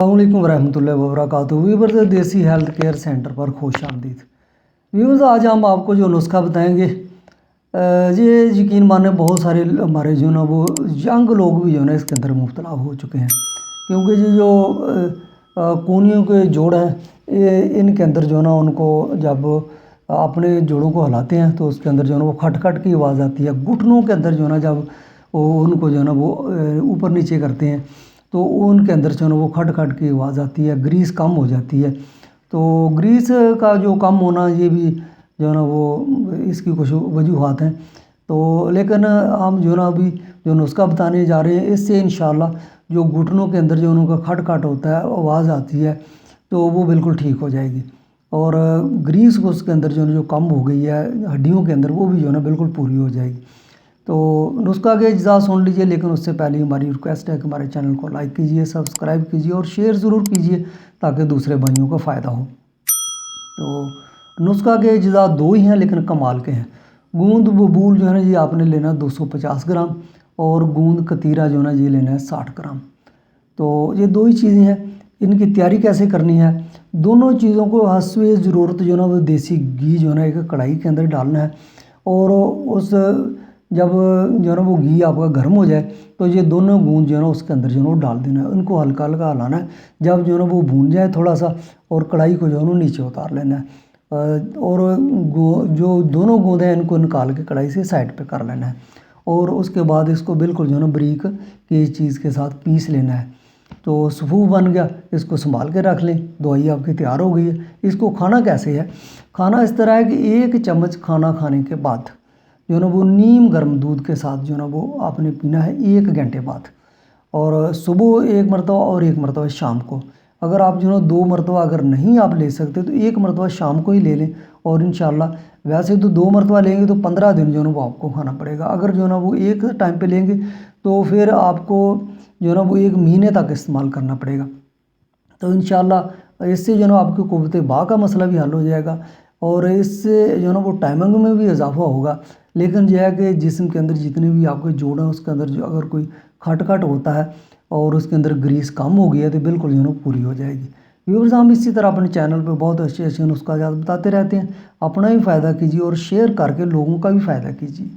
अस्सलामुअलैकुम वरहमतुल्लाहि वबरकातुहू। व्यूअर्स, देसी हेल्थ केयर सेंटर पर खुश आमदीद। व्यूअर्स, आज हम आपको जो नुस्खा बताएंगे, ये यकीन माने बहुत सारे हमारे जो ना वो यंग लोग भी जो है ना इसके अंदर मुब्तला हो चुके हैं, क्योंकि ये जो कूनियों के जोड़ हैं, इनके अंदर जो ना उनको जब अपने जोड़ों को हिलाते हैं तो उसके अंदर जो है ना वो खट खट की आवाज़ आती है। घुटनों के अंदर जो है ना जब वो उनको जो है ना वो ऊपर नीचे करते हैं तो उनके अंदर जो है ना वो खट खट की आवाज़ आती है, ग्रीस कम हो जाती है। तो ग्रीस का जो कम होना, ये भी जो है ना वो इसकी कुछ वजूहात हैं। तो लेकिन हम जो है ना अभी जो नुस्खा बताने जा रहे हैं, इससे इंशाल्लाह जो घुटनों के अंदर जो उनका खट खट होता है, आवाज़ आती है, तो वो बिल्कुल ठीक हो जाएगी। और ग्रीस को उसके अंदर जो है जो कम हो गई है हड्डियों के अंदर, वो भी जो है ना बिल्कुल पूरी हो जाएगी। तो नुस्खा के अज्जा सुन लीजिए, लेकिन उससे पहले हमारी रिक्वेस्ट है कि हमारे चैनल को लाइक कीजिए, सब्सक्राइब कीजिए और शेयर ज़रूर कीजिए ताकि दूसरे भाइयों को फ़ायदा हो। तो नुस्खा के अज्जा दो ही हैं, लेकिन कमाल के हैं। गूंद बबूल जो है ना ये आपने लेना 250 ग्राम, और गूंद कतीरा जो है ना ये लेना है 60 ग्राम। तो ये दो ही चीज़ें हैं। इनकी तैयारी कैसे करनी है, दोनों चीज़ों को हस्बे ज़रूरत जो है ना वो देसी घी जो है ना एक कढ़ाई के अंदर डालना है। और उस जब जो है ना वो घी आपका गर्म हो जाए तो ये दोनों गूंद जो है ना उसके अंदर जो है ना वो डाल देना है, उनको हल्का हल्का हलाना है। जब जो है ना वो भून जाए थोड़ा सा, और कढ़ाई को जो है ना नीचे उतार लेना है। और जो दोनों गूंद हैं इनको निकाल के कढ़ाई से साइड पे कर लेना है। और उसके बाद इसको बिल्कुल जो है ना बारीक की चीज़ के साथ पीस लेना है। तो सफ़ू बन गया, इसको संभाल के रख लें। दवाई आपकी तैयार हो गई है। इसको खाना कैसे है, खाना इस तरह है कि 1 चम्मच खाना खाने के बाद जो है ना वो नीम गर्म दूध के साथ जो है ना वो आपने पीना है 1 घंटे बाद। और सुबह 1 मरतबा और 1 मरतबा शाम को। अगर आप जो है ना 2 मरतबा अगर नहीं आप ले सकते तो 1 मरतबा शाम को ही ले लें। और इंशाल्लाह वैसे तो 2 मरतबा लेंगे तो 15 दिन जो है ना वो आपको खाना पड़ेगा। अगर जो है ना वो एक टाइम पे लेंगे तो फिर आपको जो है ना वो 1 महीने तक इस्तेमाल करना पड़ेगा। तो इंशाल्लाह इससे जो है ना आपकी क़ुव्वत बा का मसला भी हल हो जाएगा, और इससे जो है ना वो टाइमिंग में भी इजाफा होगा। लेकिन यह है कि जिस्म के अंदर जितने भी आपके जोड़ हैं उसके अंदर जो अगर कोई खट खट होता है और उसके अंदर ग्रीस कम हो गई है तो बिल्कुल जो है ना पूरी हो जाएगी। व्यूअर्स, हम इसी तरह अपने चैनल पे बहुत अच्छे अच्छे नुस्खा बताते रहते हैं। अपना भी फ़ायदा कीजिए और शेयर करके लोगों का भी फ़ायदा कीजिए।